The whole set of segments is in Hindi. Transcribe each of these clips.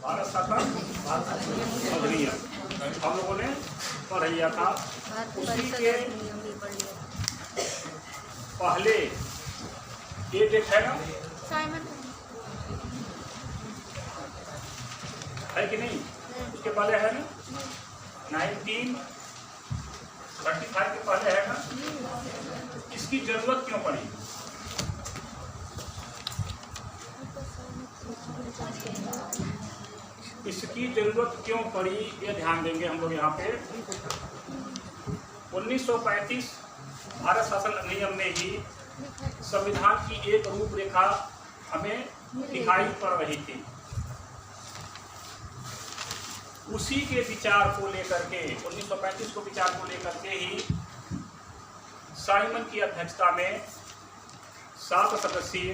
भारत शासन अधिनियम हम लोगों ने पढ़ लिया था। उसी के पहले ये डेट है ना, है कि नहीं? उसके पहले है ना 1935 के पहले है ना। इसकी जरूरत क्यों पड़ी? इसकी जरूरत क्यों पड़ी ये ध्यान देंगे हम लोग यहाँ पे। 1935 भारत शासन अधिनियम में ही संविधान की एक रूपरेखा हमें दिखाई पड़ रही थी। उसी के विचार को लेकर के 1935 को विचार को लेकर के ही साइमन की अध्यक्षता में 7 सदस्यीय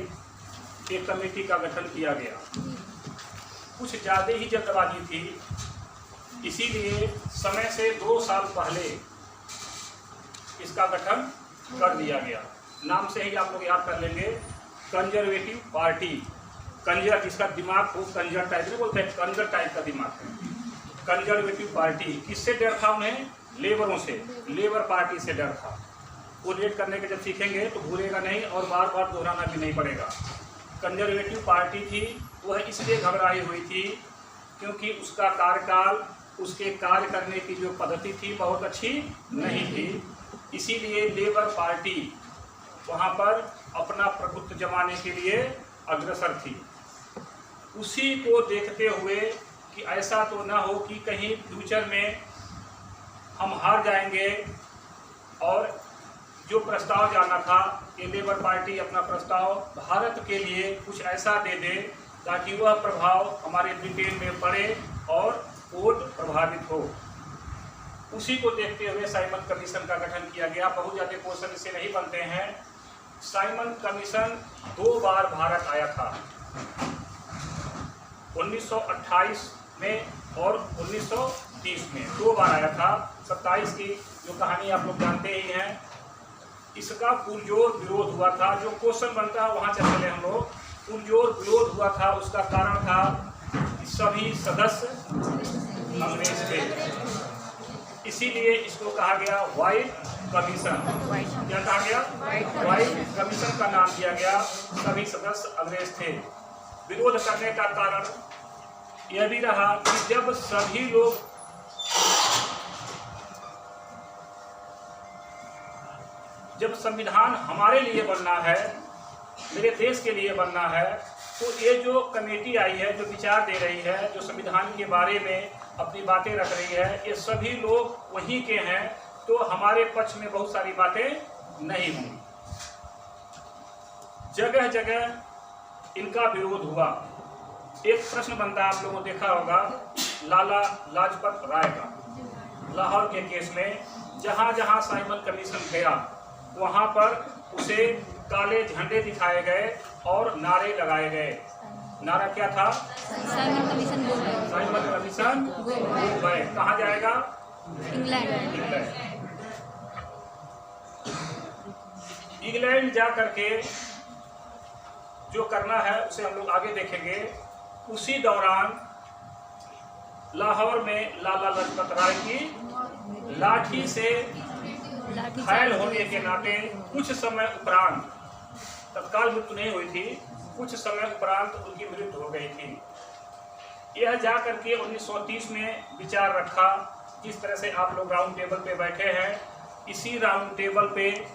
एक कमेटी का गठन किया गया। कुछ ज़्यादा ही जल्दबाजी थी, इसीलिए समय से 2 साल पहले इसका गठन कर दिया गया। नाम से ही आप लोग याद कर लेंगे, कंजर्वेटिव पार्टी। कंजर जिसका दिमाग वो कंजर टाइप में बोलते हैं, कंजर टाइप का दिमाग है। कंजर्वेटिव पार्टी किससे डर था उन्हें? लेबरों से, लेबर पार्टी से डर था। वो रीड करने के जब सीखेंगे तो भूलेगा नहीं और बार बार दोहराना भी नहीं पड़ेगा। कंजर्वेटिव पार्टी थी, वह इसलिए घबराई हुई थी क्योंकि उसका कार्यकाल, उसके कार्य करने की जो पद्धति थी बहुत अच्छी नहीं थी। इसीलिए लेबर पार्टी वहाँ पर अपना प्रभुत्व जमाने के लिए अग्रसर थी। उसी को देखते हुए कि ऐसा तो ना हो कि कहीं फ्यूचर में हम हार जाएंगे, और जो प्रस्ताव जाना था कि लेबर पार्टी अपना प्रस्ताव भारत के लिए कुछ ऐसा दे दे ताकि वह प्रभाव हमारे ब्रिटेन में पड़े और वोट प्रभावित हो। उसी को देखते हुए साइमन कमीशन का गठन किया गया। बहुत ज़्यादा क्वेश्चन इससे नहीं बनते हैं। साइमन कमीशन 2 बार भारत आया था, 1928 में और 1930 में 2 बार आया था। 27 की जो कहानी आप लोग जानते ही हैं। इसका पुरजोर विरोध हुआ था। जो क्वेश्चन बनता है वहाँ चले हम लोग। पुरजोर विरोध हुआ था, उसका कारण था कि सभी सदस्य अंग्रेज थे, इसीलिए इसको कहा गया व्हाइट कमीशन। क्या कहा गया? व्हाइट कमीशन का नाम दिया गया। सभी सदस्य अंग्रेज थे। विरोध करने का कारण यह भी रहा कि जब सभी लोग जब संविधान हमारे लिए बनना है, मेरे देश के लिए बनना है, तो ये जो कमेटी आई है, जो विचार दे रही है, जो संविधान के बारे में अपनी बातें रख रही है, ये सभी लोग वहीं के हैं, तो हमारे पक्ष में बहुत सारी बातें नहीं होंगी। जगह जगह इनका विरोध हुआ। एक प्रश्न बनता है, आप लोगों ने देखा होगा लाला लाजपत राय का, लाहौर के केस में जहाँ जहाँ साइमन कमीशन गया वहाँ पर उसे काले झंडे दिखाए गए और नारे लगाए गए। नारा क्या था? Simon commission go back. Simon commission go back. कहाँ जाएगा? इंग्लैंड। इंग्लैंड जा करके जो करना है उसे हम लोग आगे देखेंगे। उसी दौरान लाहौर में लाला लाजपत राय की लाठी से घायल होने के नाते कुछ समय उपरांत, तत्काल मृत्यु नहीं हुई थी, कुछ समय उपरांत उनकी मृत्यु हो गई थी। यह जाकर के 1930 में विचार रखा। जिस तरह से आप लोग राउंड टेबल पे बैठे हैं, इसी राउंड टेबल पे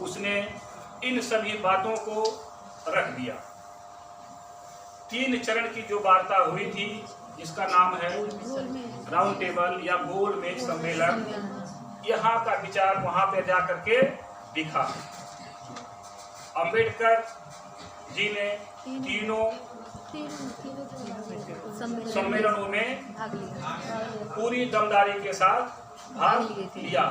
उसने इन सभी बातों को रख दिया। 3 चरण की जो वार्ता हुई थी, जिसका नाम है राउंड टेबल या गोल मेज सम्मेलन, यहाँ का विचार वहाँ पे जा करके दिखा। अंबेडकर जी ने तीनों सम्मेलनों में पूरी दमदारी के साथ भाग लिया।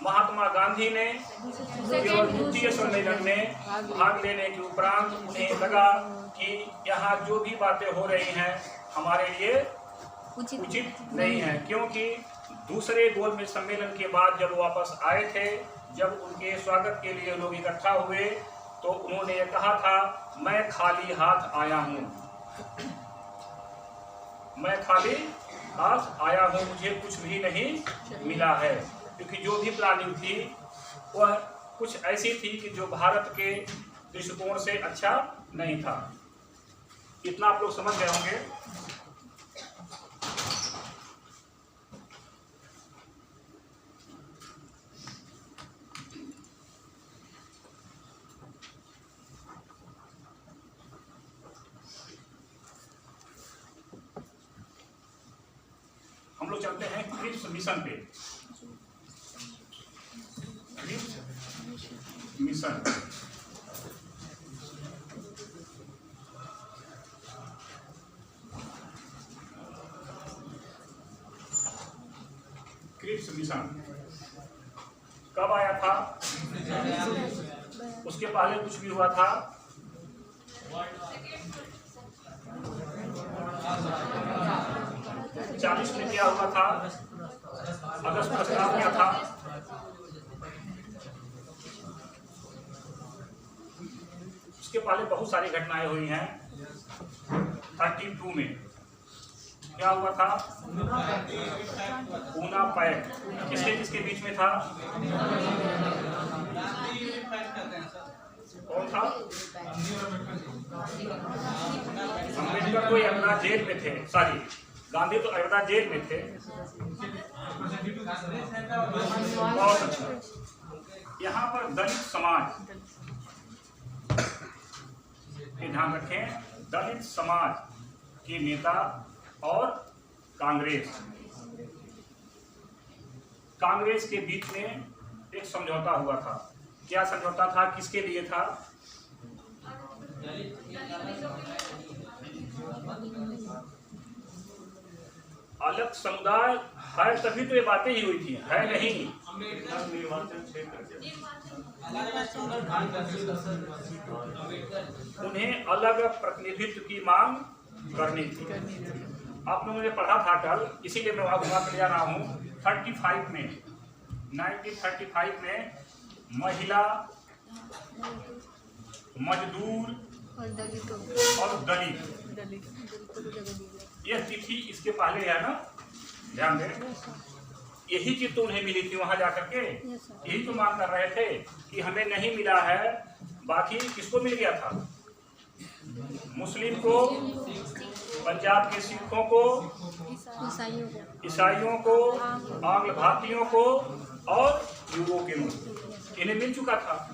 महात्मा गांधी ने केवल द्वितीय सम्मेलन में भाग लेने के उपरांत उन्हें लगा कि यहाँ जो भी बातें हो रही हैं हमारे लिए उचित नहीं है, क्योंकि दूसरे गोल मेज सम्मेलन के बाद जब वापस आए थे, जब उनके स्वागत के लिए लोग इकट्ठा हुए, तो उन्होंने ये कहा था, मैं खाली हाथ आया हूँ। मैं खाली हाथ आया हूँ, मुझे कुछ भी नहीं मिला है। क्योंकि जो भी प्लानिंग थी वह कुछ ऐसी थी कि जो भारत के दृष्टिकोण से अच्छा नहीं था। इतना आप लोग समझ गए होंगे। हम लोग चलते हैं क्रिप्स मिशन पे। क्रिप्स मिशन क्रिप्स मिशन कब आया था? उसके पहले कुछ भी हुआ था? चालीस में क्या हुआ था? अगस्त प्रस्ताव क्या था? उसके पहले बहुत सारी घटनाएं हुई हैं। 32 में क्या हुआ था? पूना पैक्ट किसके बीच में था? कौन था? अम्बेडकर तो अयोध्या जेल में थे, सॉरी गांधी तो अयोध्या जेल में थे। बहुत अच्छा। यहाँ पर दलित समाज के ध्यान रखें, दलित समाज के नेता और कांग्रेस के बीच में एक समझौता हुआ था। क्या समझौता था? किसके लिए था? अलग समुदाय है तभी तो ये बातें ही हुई थी, है नहीं। उन्हें अलग प्रतिनिधित्व की मांग करनी थी। आप लोगों ने पढ़ा था कल, इसीलिए मैं वहां घुमा के ले रहा हूँ। 1935 में महिला, मजदूर और दलित यह तिथि इसके पहले है ना, ध्यान दें। यही चीज तो उन्हें मिली थी वहां जाकर के। यही तो मांग कर रहे थे कि हमें नहीं मिला है। बाकी किसको मिल गया था? मुस्लिम को, पंजाब के सिखों को, ईसाइयों को, आंग्ल भारतीयों को और यूरोपियनों को इन्हें मिल चुका था।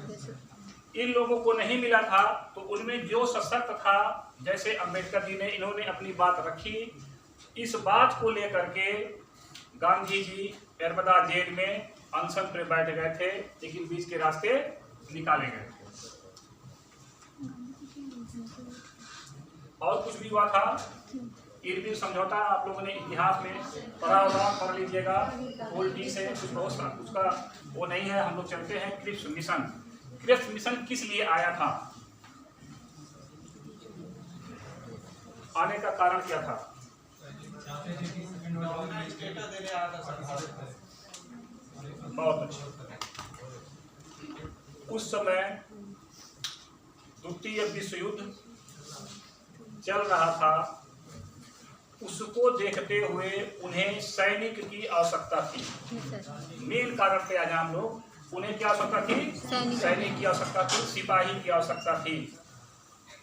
इन लोगों को नहीं मिला था। तो उनमें जो सशक्त था, जैसे अम्बेडकर जी ने, इन्होंने अपनी बात रखी। इस बात को लेकर के गांधी जी नर्मदा जेल में अनशन पर बैठ गए थे, लेकिन बीच के रास्ते निकाले गए थे। और कुछ भी हुआ था? इरविन समझौता आप लोगों ने इतिहास में पढ़ा होगा, पढ़ लीजिएगा। ओल्ड से कुछ बहुत सा उसका वो नहीं है। हम लोग चलते हैं क्रिप्स मिशन। क्रिप्स मिशन किस लिए आया था? आने का कारण क्या था? बहुत अच्छा। उस समय द्वितीय विश्व युद्ध चल रहा था। उसको देखते हुए उन्हें सैनिक की आवश्यकता थी। मेन कारण पे आज हम लोग, उन्हें क्या आवश्यकता थी? सैनिक की आवश्यकता थी, सिपाही की आवश्यकता थी।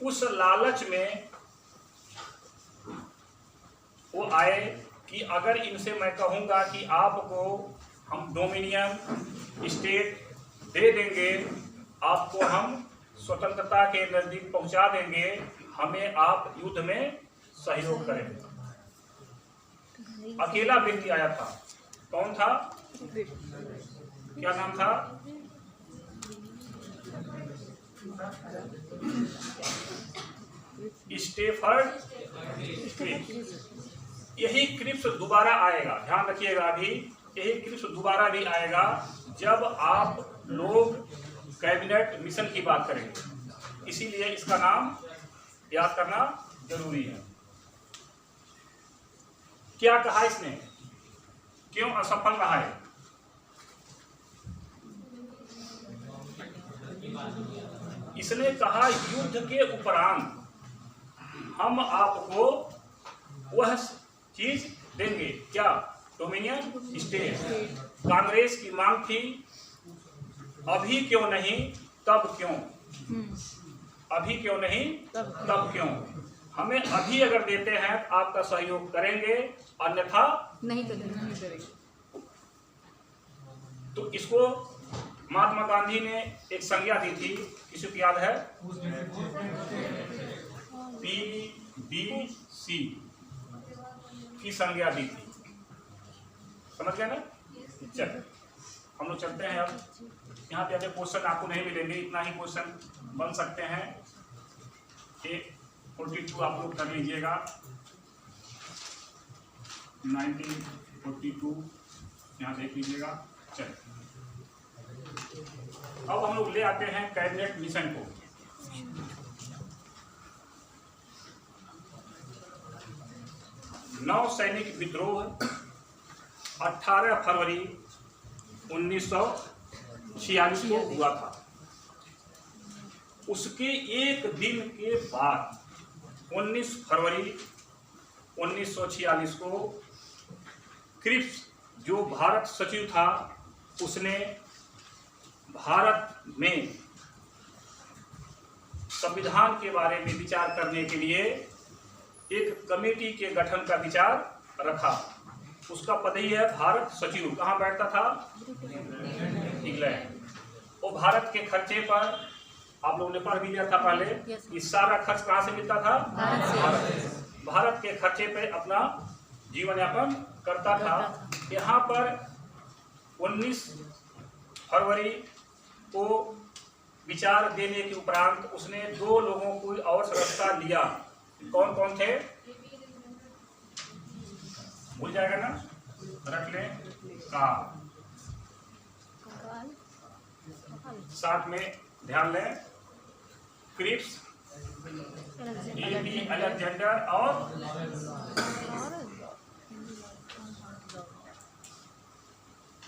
उस लालच में वो आए कि अगर इनसे मैं कहूँगा कि आपको हम डोमिनियन स्टेट दे देंगे, आपको हम स्वतंत्रता के नजदीक पहुंचा देंगे, हमें आप युद्ध में सहयोग करें। अकेला व्यक्ति आया था। कौन था? क्या नाम था? Stafford Cripps. यही क्रिप्स दोबारा आएगा, ध्यान रखिएगा। अभी यही क्रिप्स दोबारा भी आएगा जब आप लोग कैबिनेट मिशन की बात करेंगे। इसीलिए इसका नाम याद करना जरूरी है। क्या कहा इसने? क्यों असफल रहा है? इसने कहा युद्ध के उपरांत हम आपको वह चीज देंगे। क्या? Dominion state. कांग्रेस की मांग थी अभी क्यों नहीं तब क्यों, अभी क्यों नहीं तब क्यों। हमें अभी अगर देते हैं तो आपका सहयोग करेंगे, अन्यथा नहीं करेंगे। तो इसको महात्मा गांधी ने एक संज्ञा दी थी, किसी को याद है? PBC की संज्ञा दी थी, समझ गए ना? चल हम लोग चलते हैं। अब यहाँ पे अगर क्वेश्चन आपको नहीं मिलेंगे, इतना ही क्वेश्चन बन सकते हैं। 42 आप लोग कर लीजिएगा, 1942 यहाँ देख लीजिएगा। चल अब हम लोग ले आते हैं कैबिनेट मिशन को। नौ सैनिक विद्रोह 18 फरवरी 1946 को हुआ था। उसके एक दिन के बाद 19 फरवरी 1946 को क्रिप्स जो भारत सचिव था उसने भारत में संविधान के बारे में विचार करने के लिए एक कमेटी के गठन का विचार रखा। उसका पद ही है भारत सचिव। कहाँ बैठता था? इंग्लैंड। वो भारत के खर्चे पर आप लोगों ने पढ़ भी लिया था पहले कि सारा खर्च कहाँ से मिलता था? भारत के खर्चे पे अपना जीवन यापन करता था। यहाँ पर 19 फरवरी को विचार देने के उपरांत उसने 2 लोगों को और सदस्यता लिया। कौन कौन थे? भूल जाएगा ना, रख लें। साथ में ध्यान लें, क्रिप्स, A.B. अलेक्जेंडर और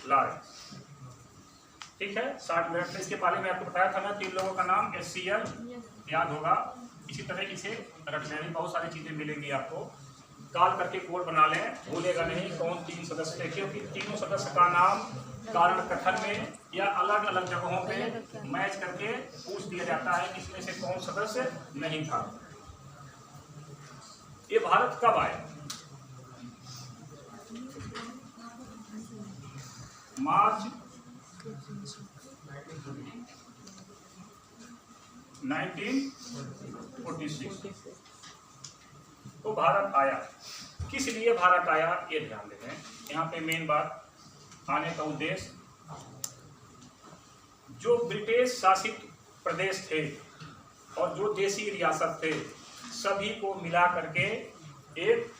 लॉरेंस। ठीक है, 60 मिनट में। इसके पहले मैं आपको बताया था ना 3 लोगों का नाम SCL याद होगा। इसी तरह इसे रख लें, बहुत सारी चीजें मिलेंगी आपको। कॉल करके कोड बना लें, भूलेगा नहीं कौन 3 सदस्य थे, क्योंकि तीनों सदस्य का नाम कारण कथन में या अलग अलग जगहों पे मैच करके पूछ दिया जाता है कि इसमें से कौन सदस्य नहीं था। ये भारत कब आए? मार्च 1946 तो भारत आया। किस लिए भारत आया ये ध्यान देते हैं। यहाँ पे मेन बात आने का उद्देश्य, जो ब्रिटिश शासित प्रदेश थे और जो देसी रियासत थे सभी को मिला करके एक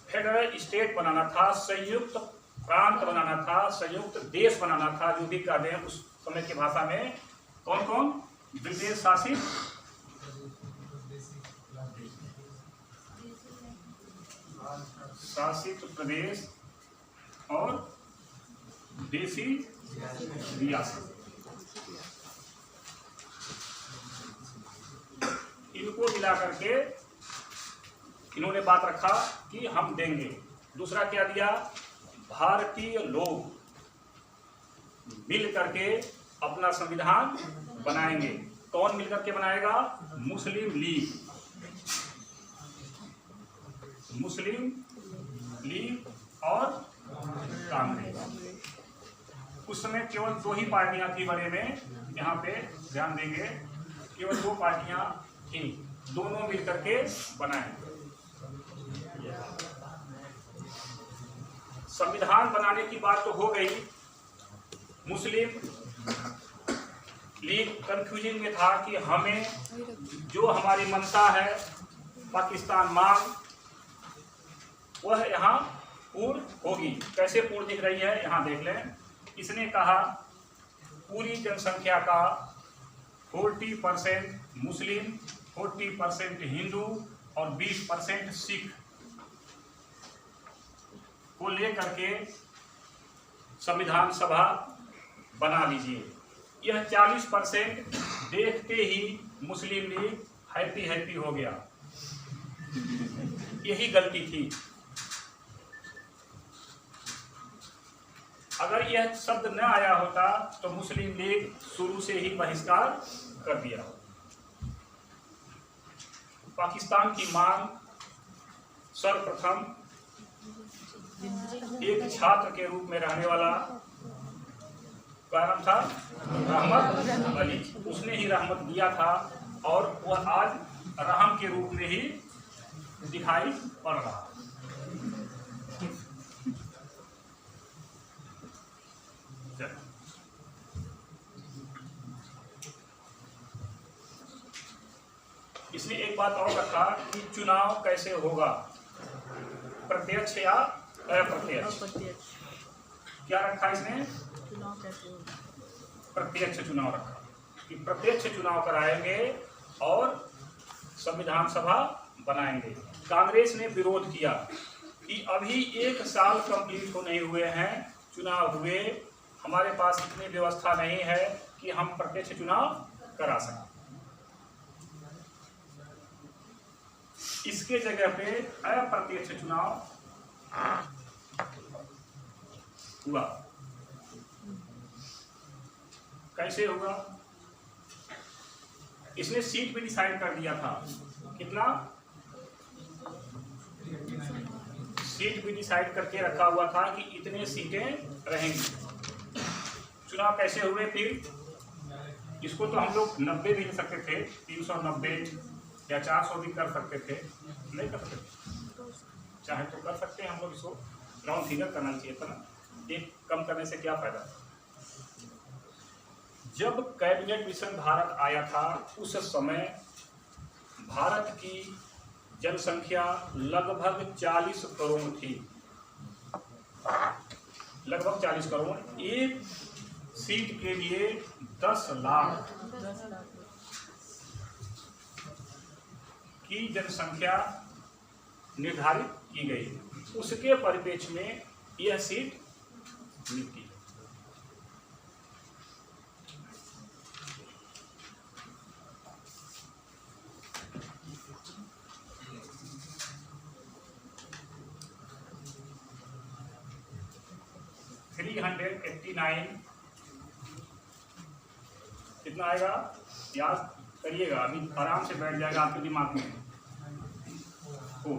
फेडरल स्टेट बनाना था, संयुक्त प्रांत बनाना था, संयुक्त देश बनाना था, जो भी कहते हैं उस समय की भाषा में। कौन कौन? ब्रिटिश शासित प्रदेश और देसी रियासत, इनको मिला करके इन्होंने बात रखा कि हम देंगे। दूसरा क्या दिया? भारतीय लोग मिल करके अपना संविधान बनाएंगे। कौन मिलकर के बनाएगा? मुस्लिम लीग, और कांग्रेस। उस समय केवल 2 ही पार्टियां थी बड़े में, यहाँ पे ध्यान देंगे, केवल 2 पार्टियां थी, दोनों मिलकर के बनाएंगे। संविधान बनाने की बात तो हो गई। मुस्लिम लीग कंफ्यूजिंग में था कि हमें जो हमारी मंशा है, पाकिस्तान मांग, वह यहाँ पूर्ण होगी। कैसे पूर्ण दिख रही है यहाँ देख लें। इसने कहा पूरी जनसंख्या का 40% मुस्लिम, 40% हिंदू और 20% सिख को लेकर के संविधान सभा बना लीजिए। यह 40% देखते ही मुस्लिम लीग हैप्पी हो गया। यही गलती थी। अगर यह शब्द न आया होता तो मुस्लिम लीग शुरू से ही बहिष्कार कर दिया होता। पाकिस्तान की मांग सर्वप्रथम एक छात्र के रूप में रहने वाला, क्या नाम था, रहमत अली, उसने ही रहमत दिया था और वह आज रहम के रूप में ही दिखाई पड़ रहा। इसने एक बात और रखा कि चुनाव कैसे होगा, प्रत्यक्ष या अप्रत्यक्ष। क्या रखा इसने? चुनाव कैसे होगा? प्रत्यक्ष चुनाव रखा कि प्रत्यक्ष चुनाव कराएंगे और संविधान सभा बनाएंगे। कांग्रेस ने विरोध किया कि अभी 1 साल कंप्लीट हो नहीं हुए हैं चुनाव हुए, हमारे पास इतनी व्यवस्था नहीं है कि हम प्रत्यक्ष चुनाव करा सकें। इसके जगह पे अप्रत्यक्ष चुनाव हुआ। कैसे होगा? इसने सीट भी डिसाइड कर दिया था। कितना सीट भी डिसाइड करके रखा हुआ था कि इतने सीटें रहेंगी। चुनाव कैसे हुए फिर? इसको तो हम लोग 90 भी ले सकते थे, 390 या 400 भी कर सकते थे, नहीं कर सकते, चाहे तो कर सकते हैं हम लोग। इसको राउंड फिगर करना चाहिए था ना, एक कम करने से क्या फायदा। जब कैबिनेट मिशन भारत आया था उस समय भारत की जनसंख्या लगभग 40 करोड़ थी, लगभग 40 करोड़। एक सीट के लिए 10 लाख की जनसंख्या निर्धारित की गई। उसके परिप्रेक्ष्य में यह सीट मिलती है। कितना आएगा याद करिएगा, अभी आराम से बैठ जाएगा आपके दिमाग में। 2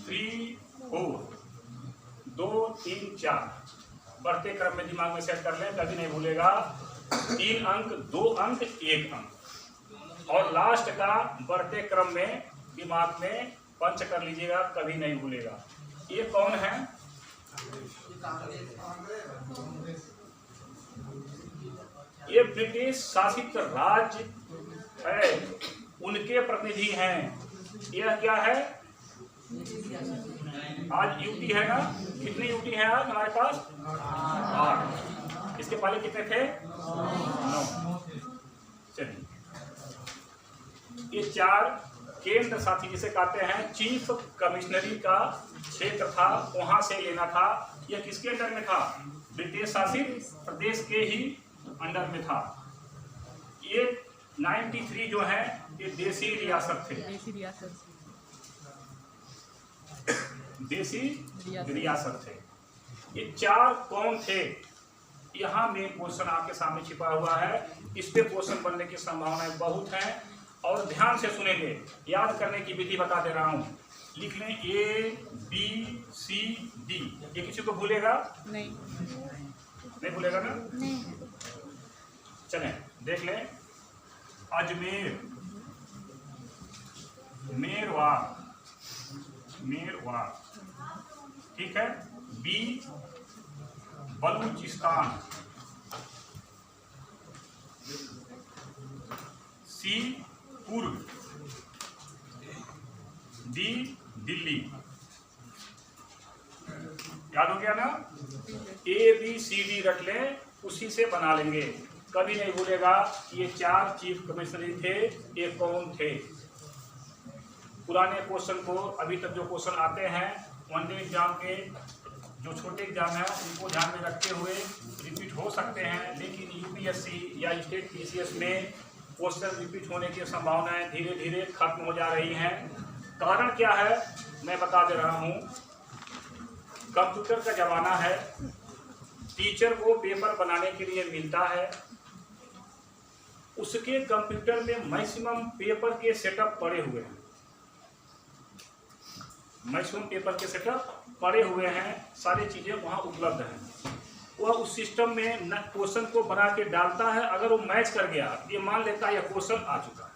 3 4 2 3 4 बढ़ते क्रम में दिमाग में सेट कर लें, कभी नहीं भूलेगा। 3 अंक 2 अंक 1 अंक और लास्ट का बढ़ते क्रम में दिमाग में पंच कर लीजिएगा, कभी नहीं भूलेगा। ये कौन है? ये ब्रिटिश शासित राज्य है, उनके प्रतिनिधि हैं। यह क्या है? आज यूटी है ना, कितनी यूटी है आज हमारे पास? 8। इसके पहले कितने थे? 9। चलिए, ये 4 केंद्र शासित जिसे कहते हैं चीफ कमिश्नरी का क्षेत्र था, वहां से लेना था। यह किसके अंडर में था? ब्रिटिश शासित प्रदेश के ही अंडर में था। ये 93 जो है ये देसी रियासत थे, देसी रियासत थे। ये 4 कौन थे? यहाँ मेन क्वेश्चन आपके सामने छिपा हुआ है। इस पे क्वेश्चन बनने की संभावनाएं बहुत हैं और ध्यान से सुनेंगे। याद करने की विधि बता दे रहा हूँ, लिख लें ABCD। ये किसी को भूलेगा? नहीं भूलेगा ना? नहीं। चलें देख लें। अजमेर, मेरवाड़, ठीक है। B बलूचिस्तान, C पूर्व, D दिल्ली। याद हो गया ना? ABCD रख लें, उसी से बना लेंगे, कभी नहीं भूलेगा। ये 4 चीफ कमिश्नरी थे, ये कौन थे? पुराने क्वेश्चन को, अभी तक जो क्वेश्चन आते हैं वनडे एग्जाम के, जो छोटे एग्जाम हैं उनको ध्यान में रखते हुए रिपीट हो सकते हैं, लेकिन यूपीएससी या स्टेट पीसीएस में क्वेश्चन रिपीट होने की संभावनाएं धीरे धीरे खत्म हो जा रही हैं। कारण क्या है मैं बता दे रहा हूँ। कंप्यूटर का जमाना है, टीचर को पेपर बनाने के लिए मिलता है, उसके कंप्यूटर में मैक्सिमम पेपर के सेटअप पड़े हुए हैं, मैक्सिमम पेपर के सेटअप पड़े हुए हैं, सारी चीज़ें वहाँ उपलब्ध हैं। वह उस सिस्टम में क्वेश्चन को बना के डालता है, अगर वो मैच कर गया, ये मान लेता है यह क्वेश्चन आ चुका है।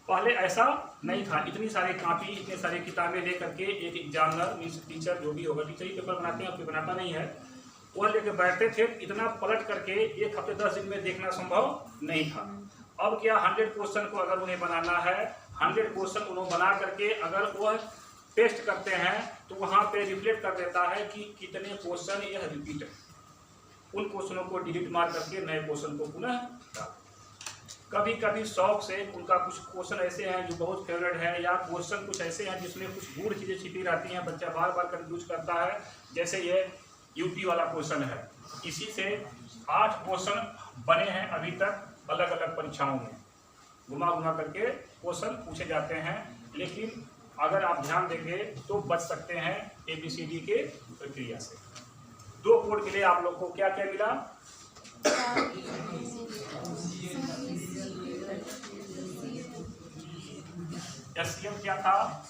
पहले ऐसा नहीं था, इतनी सारी कॉपी, इतने सारी किताबें लेकर के एक एग्जामिनर मीन्स टीचर जो भी होगा, टीचर ही पेपर बनाते हैं, कोई बनाता नहीं है, वह लेके बैठते थे। इतना पलट करके एक हफ्ते 10 दिन में देखना संभव नहीं था। अब क्या 100 क्वेश्चन को अगर उन्हें बनाना है, 100 क्वेश्चन उन्होंने बना करके अगर वह पेस्ट करते हैं तो वहाँ पे रिफ्लेक्ट कर देता है कि कितने क्वेश्चन यह रिपीट है। उन क्वेश्चनों को डिलीट मार करके नए क्वेश्चन को पुनः डाल। कभी कभी शौक से उनका कुछ क्वेश्चन ऐसे हैं जो बहुत फेवरेट है, या क्वेश्चन कुछ ऐसे हैं जिसमें कुछ गूढ़ चीज़ें छिपी रहती हैं, बच्चा बार बार कंफ्यूज करता है। जैसे ये यूपी वाला क्वेश्चन है, इसी से 8 क्वेश्चन बने हैं अभी तक अलग अलग परीक्षाओं में, घुमा घुमा करके क्वेश्चन पूछे जाते हैं। लेकिन अगर आप ध्यान देंगे तो बच सकते हैं ABCD के प्रक्रिया से। 2 कोड के लिए आप लोग को क्या क्या मिला? SCM क्या था?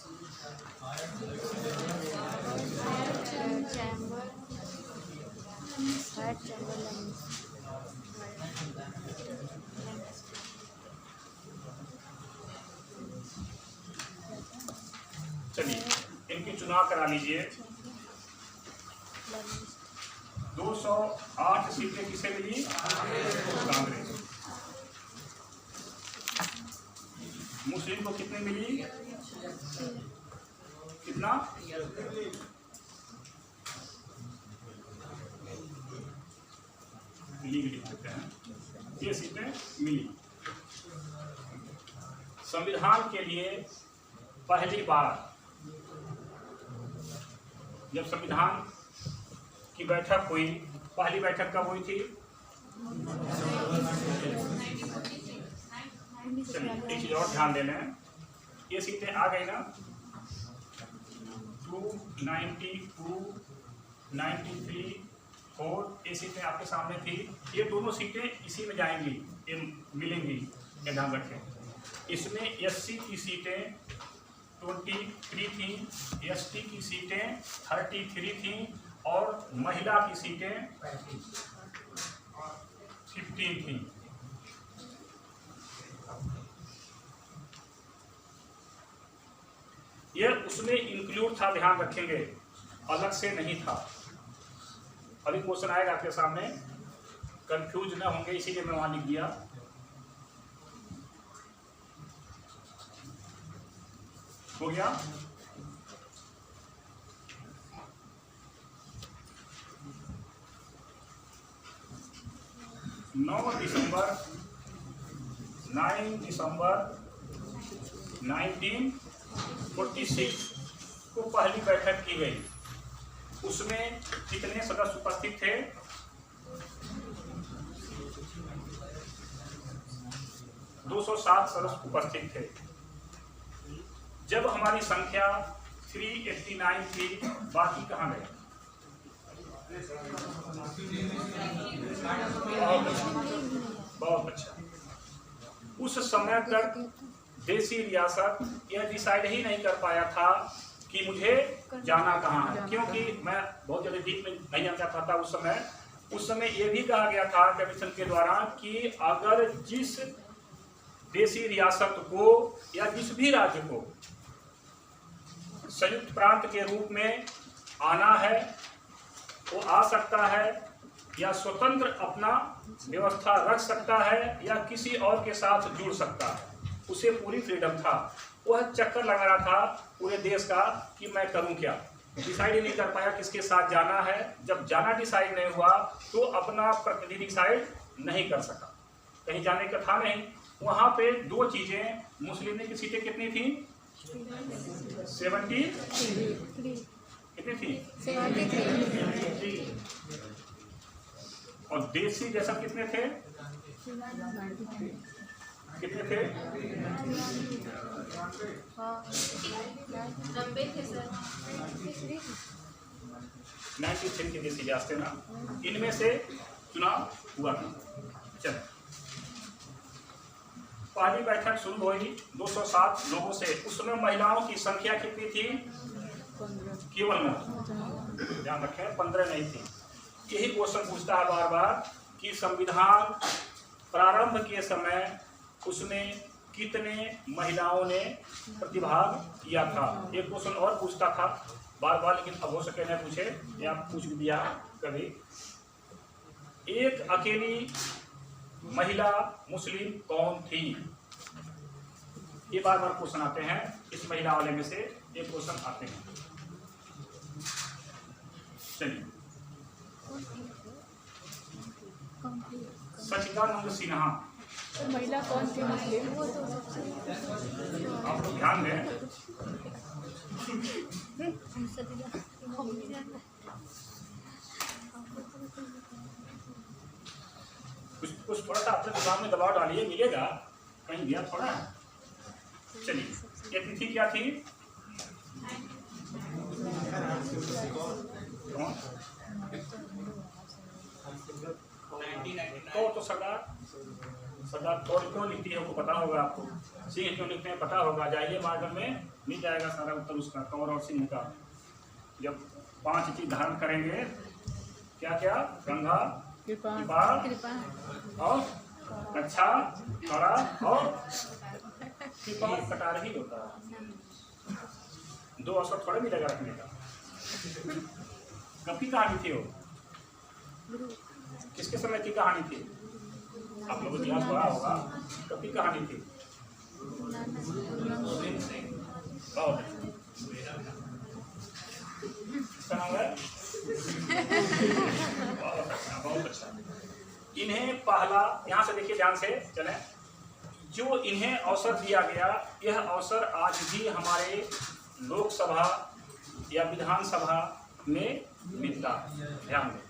चलिए इनकी चुनाव करा लीजिए। 208 सीटें किसे मिली? कांग्रेस। मुस्लिम को कितने मिली? कितना? लीग लिख देते हैं, ये सीटें मिली। संविधान के लिए पहली बार जब संविधान की बैठक हुई, पहली बैठक कब हुई थी? चलिए एक चीज और ध्यान देना है, ये सीटें आ गई ना, 292, 93, 4, ये सीटें आपके सामने थी। ये दोनों सीटें इसी में जाएंगी, ये मिलेंगी, ये ध्यान रखें। इसमें SC की सीटें 23 थी, ST की सीटें 33 थी और महिला की सीटें 15 थी। यह उसमें इंक्लूड था, ध्यान रखेंगे, अलग से नहीं था। अभी क्वेश्चन आएगा आपके सामने, कंफ्यूज ना होंगे, इसीलिए मैं वहां लिख दिया। हो गया? (9 दिसंबर 1946 को पहली बैठक की गई। उसमें कितने सदस्य उपस्थित थे? 207 सदस्य उपस्थित थे। जब हमारी संख्या 389 थी, बाकी कहाँ गए? बहुत अच्छा। उस समय तक देसी रियासत यह डिसाइड ही नहीं कर पाया था कि मुझे जाना कहाँ है, क्योंकि मैं बहुत ज़्यादा डीप में नहीं जाना चाहता था। उस समय ये भी कहा गया था कमीशन के द्वारा कि अगर जिस देसी रियासत को या जिस भी राज्य को संयुक्त प्रांत के रूप में आना है वो आ सकता है, या स्वतंत्र अपना व्यवस्था रख सकता है, या किसी और के साथ जुड़ सकता है, उसे पूरी फ्रीडम था। वह चक्कर लगा रहा था पूरे देश का कि मैं करूं क्या, डिसाइड ही नहीं कर पाया किसके साथ जाना है। जब जाना डिसाइड नहीं हुआ तो अपना प्रतिनिधि डिसाइड नहीं कर सका, कहीं जाने का था नहीं। वहां पे 2 चीजें, मुस्लिम लीग की सीटें कितनी थी? 70 कितनी थी? 73। और देसी जैसा कितने थे? कितने थे? 90 थे सर। 93 के देसी लिहाज थे ना, इनमें से चुनाव हुआ था। चल, पहली बैठक शुरू हुई 207 लोगों से। उस समय महिलाओं की संख्या कितनी थी? केवल 9, ध्यान रखें, 15 नहीं थी। यही क्वेश्चन पूछता है बार बार कि संविधान प्रारंभ के समय उसमें कितने महिलाओं ने प्रतिभाग किया था। एक क्वेश्चन और पूछता था बार बार, लेकिन अब हो सके न पूछे या पूछ भी दिया कभी। एक अकेली महिला मुस्लिम कौन थी? ये बार बार क्वेश्चन आते हैं, इस महिला वाले में से एक क्वेश्चन आते हैं। चलिए, सचिदानंद सिन्हा। महिला कौन थी मुस्लिम? आप लोग ध्यान दें, कुछ थोड़ा सा अपने दिमाग में दबाव डालिए, मिलेगा कहीं दिया थोड़ा। चलिए, ये तिथि क्या थी? कौन? तो सरदार कौर क्यों लिखती है, वो पता होगा आपको। सिंह क्यों लिखते हैं पता होगा। जाइए मार्गन में मिल जाएगा सारा उत्तर उसका, कौर और सिंह का। जब 5 चीज धारण करेंगे, क्या क्या? गंगा, कृपा और रक्षा, कड़ा और कृपा। कटार ही होता है, 2 अवसर थोड़े मिलेगा रखने का। कब की कहानी थी वो? किसके समय की कहानी थी? आप लोगों को इतिहास पढ़ा होगा। कब की कहानी थी? बहुत अच्छा। इन्हें पहला, यहाँ से देखिए ध्यान से चलें, जो इन्हें अवसर दिया गया, यह अवसर आज भी हमारे लोकसभा या विधानसभा में मिलता है। ध्यान दें,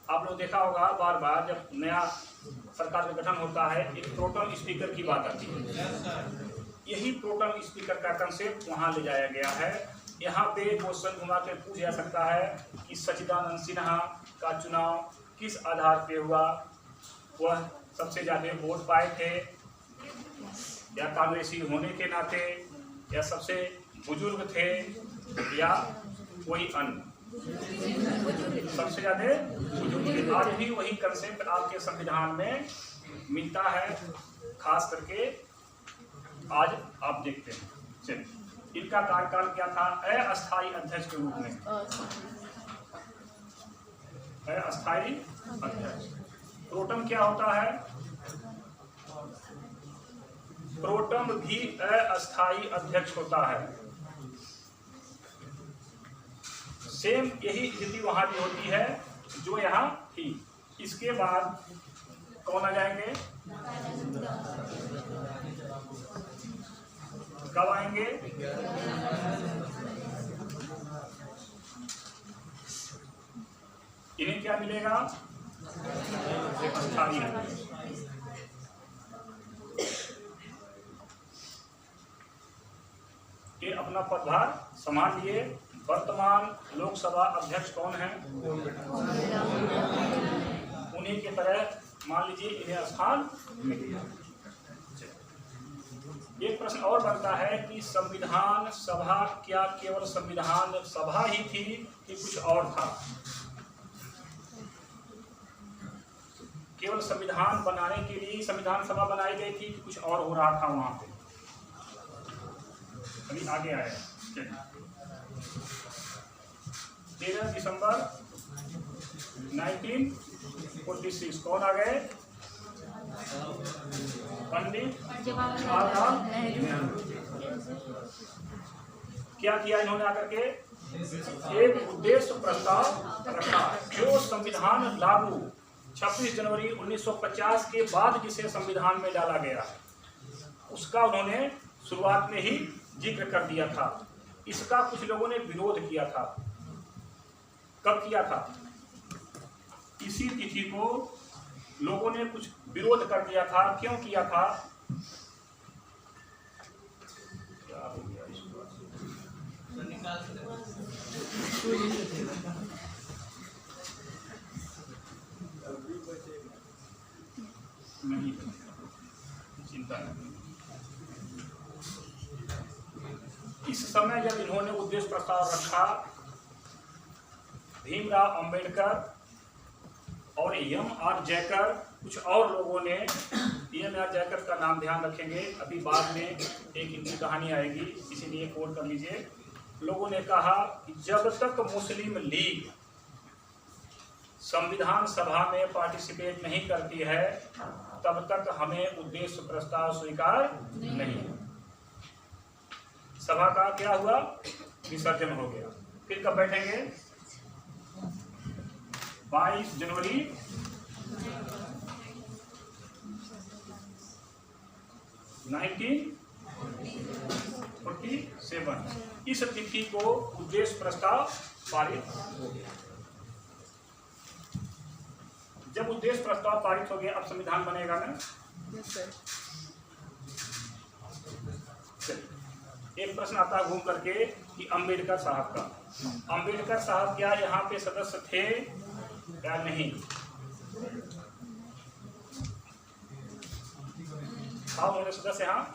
आप लोग देखा होगा बार बार जब नया सरकार का गठन होता है, एक प्रोटेम स्पीकर की बात आती है। यही प्रोटेम स्पीकर का कंसेप्ट वहाँ ले जाया गया है। यहाँ पे क्वेश्चन घुमा के पूछ जा सकता है कि सचिदानंद सिन्हा का चुनाव किस आधार पे हुआ? वह सबसे ज़्यादा वोट पाए थे, या कांग्रेसी होने के नाते, या सबसे बुजुर्ग थे, या कोई अन्य? सबसे ज़्यादा बुजुर्ग। आज भी वही कंसेप्ट आपके संविधान में मिलता है, खास करके आज आप देखते हैं। चलिए, इनका कार्यकाल क्या था? अस्थायी अध्यक्ष के रूप में। अस्थायी अध्यक्ष। प्रोटेम क्या होता है? प्रोटेम भी अस्थायी अध्यक्ष होता है। सेम यही स्थिति वहां भी होती है जो यहाँ थी। इसके बाद कौन आ जाएंगे? कब आएंगे? इन्हें क्या मिलेगा? अस्थायी अध्यक्ष। ये अपना पदभार संभाल लिए। वर्तमान लोकसभा अध्यक्ष कौन है? उन्हीं की तरह मान लीजिए इन्हें स्थान मिल गया। एक प्रश्न और बनता है कि संविधान सभा क्या केवल संविधान सभा ही थी कि कुछ और था? केवल संविधान बनाने के लिए संविधान सभा बनाई गई थी कि कुछ और हो रहा था वहां पे? अभी आगे आएगा। 13 दिसंबर 1946 कौन आ गए? पंडित जवाहरलाल नेहरू। क्या किया इन्होंने आकर के? एक उद्देश्य प्रस्ताव रखा। जो संविधान लागू 26 जनवरी 1950 के बाद जिसे संविधान में डाला गया, उसका उन्होंने शुरुआत में ही जिक्र कर दिया था। इसका कुछ लोगों ने विरोध किया था। कब किया था? इसी तिथि को लोगों ने कुछ विरोध कर दिया था। क्यों किया था? क्या हो गया इसको? नहीं, चिंता नहीं। इस समय जब इन्होंने उद्देश्य प्रस्ताव रखा, भीमराव अंबेडकर और M.R. जयकर, कुछ और लोगों ने, M.R. जयकर का नाम ध्यान रखेंगे, अभी बाद में एक इनकी कहानी आएगी, इसीलिए कोट कर लीजिए। लोगों ने कहा कि जब तक मुस्लिम लीग संविधान सभा में पार्टिसिपेट नहीं करती है तब तक हमें उद्देश्य प्रस्ताव स्वीकार नहीं। सभा का क्या हुआ? विसर्जन हो गया। फिर कब बैठेंगे? 22 जनवरी 1947 इस तिथि को उद्देश्य प्रस्ताव पारित हो गया। जब उद्देश्य प्रस्ताव पारित हो गया, अब संविधान बनेगा ना? एक प्रश्न आता है घूम करके कि अंबेडकर साहब का, अंबेडकर साहब क्या यहाँ पे सदस्य थे या नहीं? था उन्होंने सदस्य यहाँ?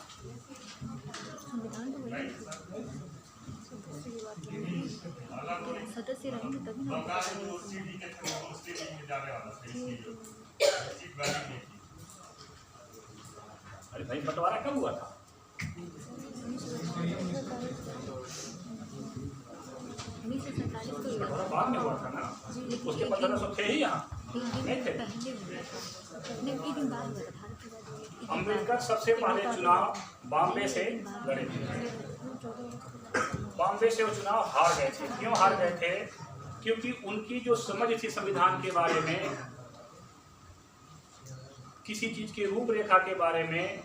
सदस्य रहेंगे तभी ना। अरे भाई, बंटवारा कब हुआ था? 1947 को बंटवारा बाद में हुआ था ना? उसके 1500 थे ही यहाँ, नहीं थे? अंबेडकर सबसे पहले चुनाव बॉम्बे से लड़े थे। बॉम्बे से वो चुनाव हार गए थे। क्यों हार गए थे? क्योंकि उनकी जो समझ थी संविधान के बारे में, किसी चीज की रूपरेखा के बारे में,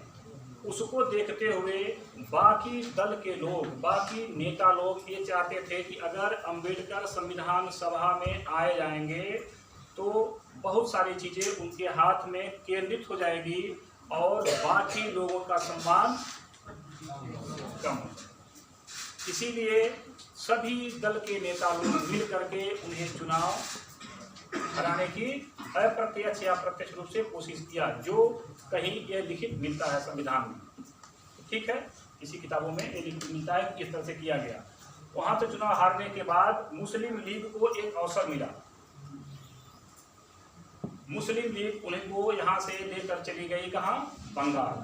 उसको देखते हुए बाकी दल के लोग, बाकी नेता लोग ये चाहते थे कि अगर अंबेडकर संविधान सभा में आए जाएंगे तो बहुत सारी चीजें उनके हाथ में केंद्रित हो जाएगी और बाकी लोगों का सम्मान कम। इसीलिए सभी दल के नेता लोग मिल करके उन्हें चुनाव हराने की अप्रत्यक्ष या प्रत्यक्ष रूप से कोशिश किया, जो कहीं यह लिखित मिलता है संविधान में। ठीक है, इसी किताबों में ये लिखित मिलता है कि किस तरह से किया गया। वहां से चुनाव हारने के बाद मुस्लिम लीग को एक अवसर मिला। मुस्लिम लीग उन्हें को यहाँ से लेकर चली गई कहाँ? बंगाल।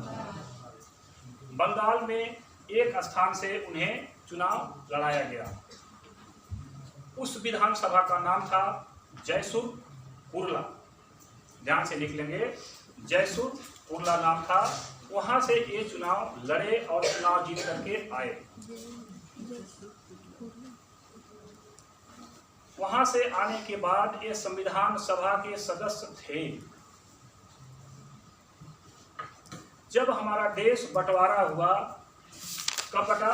बंगाल में एक स्थान से उन्हें चुनाव लड़ाया गया। उस विधानसभा का नाम था जयसुर कुरला। ध्यान से लिख लेंगे, जयसुर कुरला नाम था। वहां से ये चुनाव लड़े और चुनाव जीत करके आए। वहां से आने के बाद ये संविधान सभा के सदस्य थे। जब हमारा देश बंटवारा हुआ, कब बटा?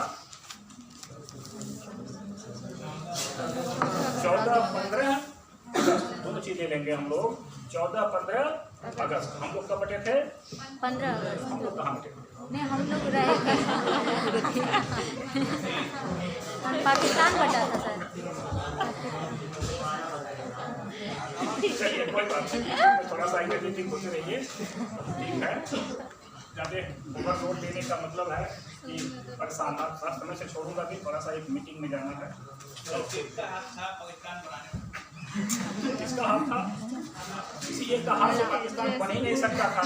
14-15 अगस्त, दोनों चीज ले लेंगे हम लोग। 14-15 अगस्त हम लोग कब बटे थे? 15 अगस्त। हम लोग कहाँ बटे? नहीं, हम लोग रहे पाकिस्तान बटा था सर। चलिए, कोई बात नहीं, थोड़ा सा एडिटिंग होती रहिए, ठीक है। ज़्यादा ओवरलोड लेने का मतलब है कि परेशान हर समय से छोड़ूंगा कि थोड़ा सा एक मीटिंग में जाना है। किसका हाथ था? किसी एक का हाथ से पाकिस्तान बन ही नहीं सकता था।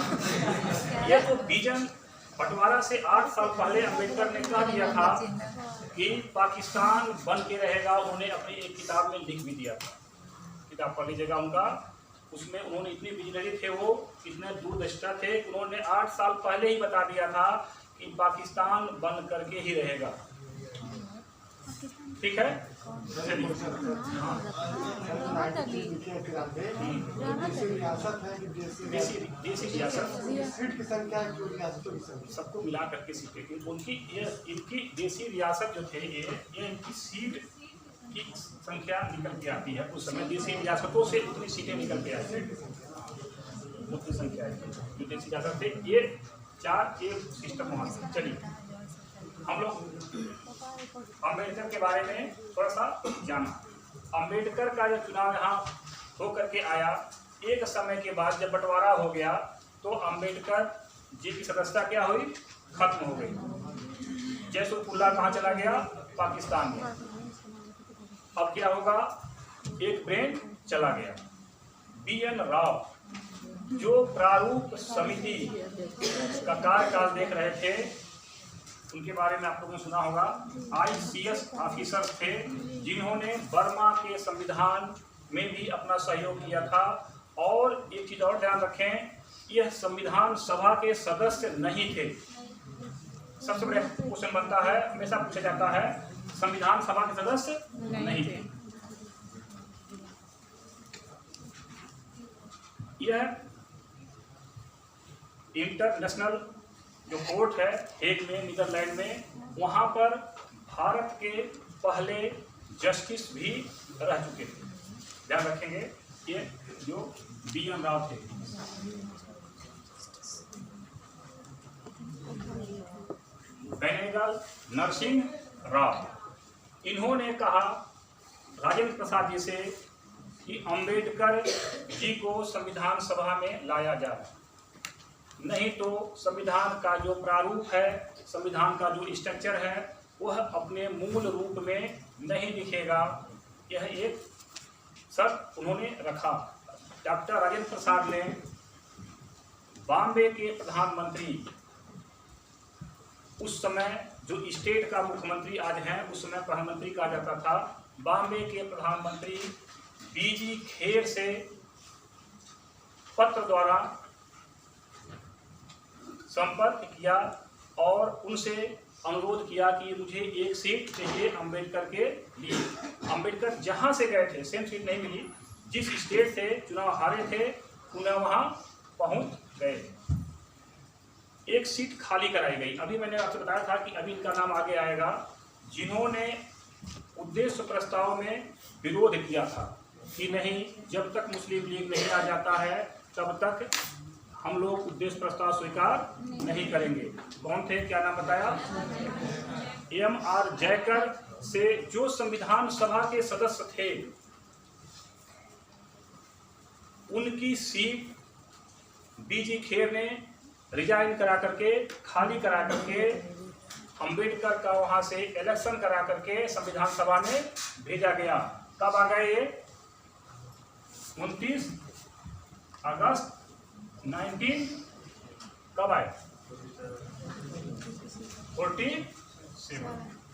ये तो विजन बंटवारा से 8 साल पहले अंबेडकर ने कह दिया था कि पाकिस्तान बन के रहेगा। उन्होंने अपनी एक किताब में लिख भी दिया था, किताब पढ़ लीजिएगा उनका। उसमें उन्होंने इतने विजनरी थे, वो इतने दूरदृष्टा थे, उन्होंने 8 साल पहले ही बता दिया था कि पाकिस्तान बन करके ही रहेगा। ठीक है, देसी रियासत सबको मिला करके सीटें उनकी, इनकी देसी रियासत जो थे ये इनकी सीट की संख्या निकल के आती है। उस समय देसी रियासतों से उतनी सीटें निकल के आती है, उतनी संख्या है जो देसी रियासत थे। ये 4 एक सिस्टम वहाँ से। चलिए हम लोग अम्बेडकर के बारे में थोड़ा सा जाना। अम्बेडकर का जब चुनाव यहाँ हो करके आया, एक समय के बाद जब बंटवारा हो गया तो अम्बेडकर जी की सदस्यता क्या हुई, खत्म हो गई। जयसुल्तान कहाँ चला गया, पाकिस्तान में। अब क्या होगा, एक ब्रेन चला गया। BN राव जो प्रारूप समिति का कार्यकाल देख रहे थे, उनके बारे में आप लोगों ने सुना होगा। ICS ऑफिसर थे जिन्होंने बर्मा के संविधान में भी अपना सहयोग किया था। और एक चीज और ध्यान रखें, यह संविधान सभा के सदस्य नहीं थे। सबसे बड़ा क्वेश्चन बनता है, हमेशा पूछा जाता है, संविधान सभा के सदस्य नहीं थे। यह इंटरनेशनल जो कोर्ट है हेग में, नीदरलैंड में, वहां पर भारत के पहले जस्टिस भी रह चुके थे। ध्यान रखेंगे, ये जो BN राव थे। बेनेगल नरसिंह राव, इन्होंने कहा राजेंद्र प्रसाद जी से कि अम्बेडकर जी को संविधान सभा में लाया जाए, नहीं तो संविधान का जो प्रारूप है, संविधान का जो स्ट्रक्चर है, वह अपने मूल रूप में नहीं दिखेगा। यह एक शर्त उन्होंने रखा। डॉक्टर राजेंद्र प्रसाद ने बॉम्बे के प्रधानमंत्री, उस समय जो स्टेट का मुख्यमंत्री आज हैं, उस समय प्रधानमंत्री कहा जाता था, बॉम्बे के प्रधानमंत्री BG खेर से पत्र द्वारा संपर्क किया और उनसे अनुरोध किया कि मुझे एक सीट चाहिए अम्बेडकर के लिए। अम्बेडकर जहां से गए थे सेम सीट नहीं मिली, जिस स्टेट से चुनाव हारे थे पुनः वहां पहुंच गए। एक सीट खाली कराई गई। अभी मैंने आपसे बताया था कि अभी इनका नाम आगे आएगा, जिन्होंने उद्देश्य प्रस्ताव में विरोध किया था कि नहीं, जब तक मुस्लिम लीग नहीं आ जाता है तब तक हम लोग उद्देश्य प्रस्ताव स्वीकार नहीं करेंगे। कौन थे, क्या नाम बताया, MR जयकर से जो संविधान सभा के सदस्य थे, उनकी सीट BG खेर ने रिजाइन करा करके, खाली करा करके, अम्बेडकर का वहां से इलेक्शन करा करके संविधान सभा में भेजा गया। कब आ गए ये, 29 अगस्त 19 कब आए, 47।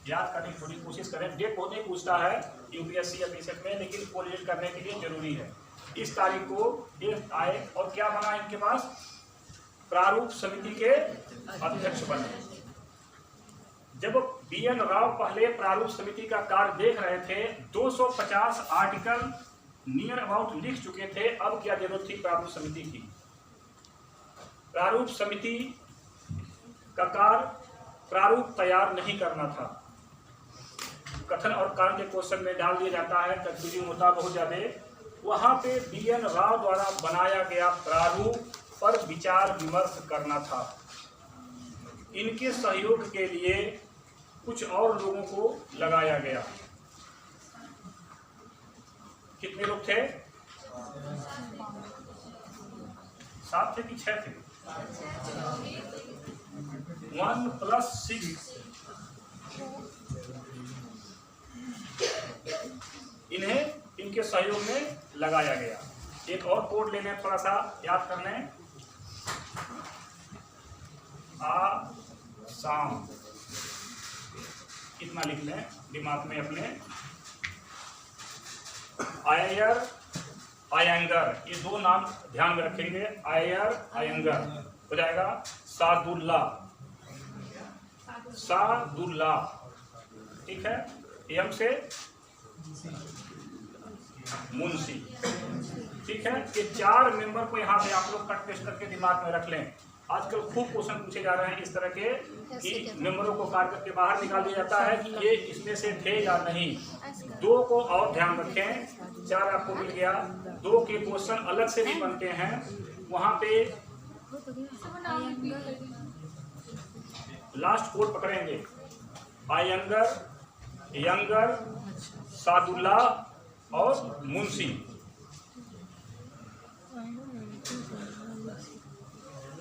याद करने की थोड़ी कोशिश करें, डेट बहुत नहीं पूछता है UPSC या PSET में, लेकिन कोरिलेट करने के लिए जरूरी है। इस तारीख को ये आए और क्या बना इनके पास, प्रारूप समिति के अध्यक्ष बने। जब BN राव पहले प्रारूप समिति का कार्य देख रहे थे, 250 आर्टिकल नियर अबाउट लिख चुके थे, अब क्या जरूरत थी प्रारूप समिति की। प्रारूप समिति का कार्य प्रारूप तैयार नहीं करना था। कथन और कारण के क्वेश्चन में डाल दिया जाता है, कंफ्यूजिंग होता बहुत ज्यादा। वहां पे BN राव द्वारा बनाया गया प्रारूप पर विचार विमर्श करना था। इनके सहयोग के लिए कुछ और लोगों को लगाया गया। कितने लोग थे, 7 थे कि 6 थे, 1 + 6। इन्हें इनके सहयोग में लगाया गया। एक और कोड ले लें, थोड़ा सा याद कर लें, आसाम, कितना लिख लें दिमाग में अपने। आयर, आयंगर, ये 2 नाम ध्यान में रखेंगे, आयर, आयंगर हो जाएगा। सादुल्ला, सादुल्ला, ठीक है। एम से मुंशी, ठीक है। ये 4 मेंबर को यहाँ पे आप लोग कट पेस्ट करके दिमाग में रख लें। आजकल खूब क्वेश्चन पूछे जा रहे हैं इस तरह के कि मेंबरों को काट करके बाहर निकाल दिया जाता है कि ये इसमें से थे या नहीं। 2 को और ध्यान रखें, 4 आपको मिल गया। 2 के क्वेश्चन अलग से भी बनते हैं, वहाँ पे लास्ट कोड पकड़ेंगे, आयंगर, यंगर, सादुल्ला और मुंशी।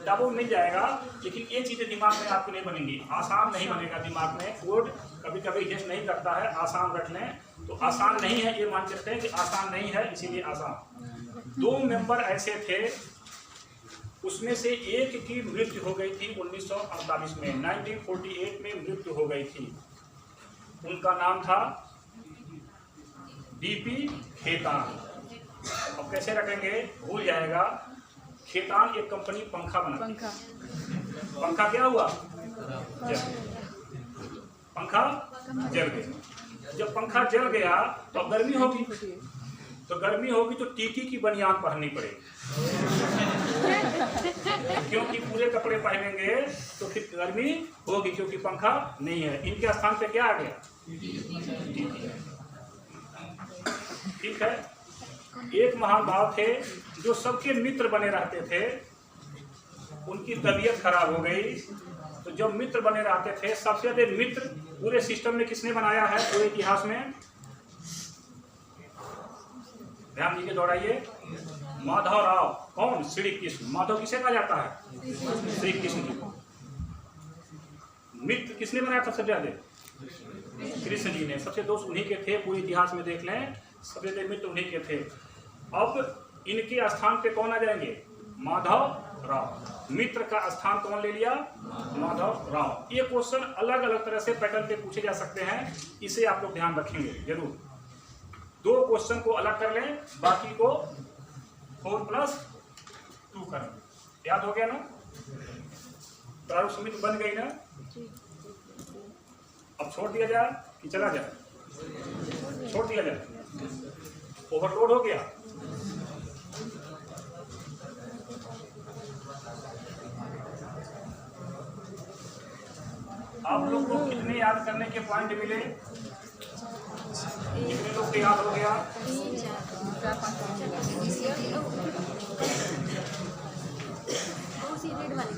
डबल मिल जाएगा, लेकिन ये चीज़ें दिमाग में आपको नहीं बनेंगी, आसान नहीं बनेगा दिमाग में। कोड कभी कभी एडजस्ट नहीं करता है, आसान रख लें तो आसान नहीं है, ये मान सकते हैं कि आसान नहीं है, इसीलिए आसान। 2 मेंबर ऐसे थे, उसमें से एक की मृत्यु हो गई थी 1948 में, 1948 में मृत्यु हो गई थी। उनका नाम था डीपी खेतान। अब कैसे रखेंगे, भूल जाएगा। खेतान एक कंपनी पंखा बनाती है। पंखा क्या हुआ, पंखा जल गया। जब पंखा जल गया तो अब गर्मी होगी, तो गर्मी होगी तो टीकी की बनियान पहननी पड़ेगी, क्योंकि पूरे कपड़े पहनेंगे तो फिर गर्मी होगी, क्योंकि पंखा नहीं है। इनके स्थान पे क्या आ गया, ठीक है। एक महान भाव थे जो सबके मित्र बने रहते थे, उनकी तबीयत खराब हो गई। तो जब मित्र बने रहते थे, सबसे अधिक मित्र पूरे सिस्टम में किसने बनाया है, पूरे इतिहास में, ध्यान दीजिए, दोहराइए, माधव राव। कौन, श्री कृष्ण। माधव किसे कहा जाता है, श्री कृष्ण जी को। मित्र किसने बनाया था सबसे ज्यादा, कृष्ण जी ने। सबसे दोस्त उन्हीं के थे, पूरे इतिहास में देख लें, सबसे ज्यादा मित्र उन्हीं के थे। अब इनके स्थान पे कौन आ जाएंगे, माधव राव। मित्र का स्थान कौन ले लिया, माधव राव। ये क्वेश्चन अलग अलग तरह से पैटर्न पे पूछे जा सकते हैं, इसे आप लोग ध्यान रखेंगे जरूर। 2 क्वेश्चन को अलग कर लें, बाकी को 4+2 करें। याद हो गया ना, प्रारूप समिति बन गई ना। अब छोड़ दिया जाए कि चला जाए, छोड़ दिया जाए, ओवरलोड हो गया। आप लोग को कितने याद करने के पॉइंट मिले, कितने लोग को याद हो गया, रेड वाले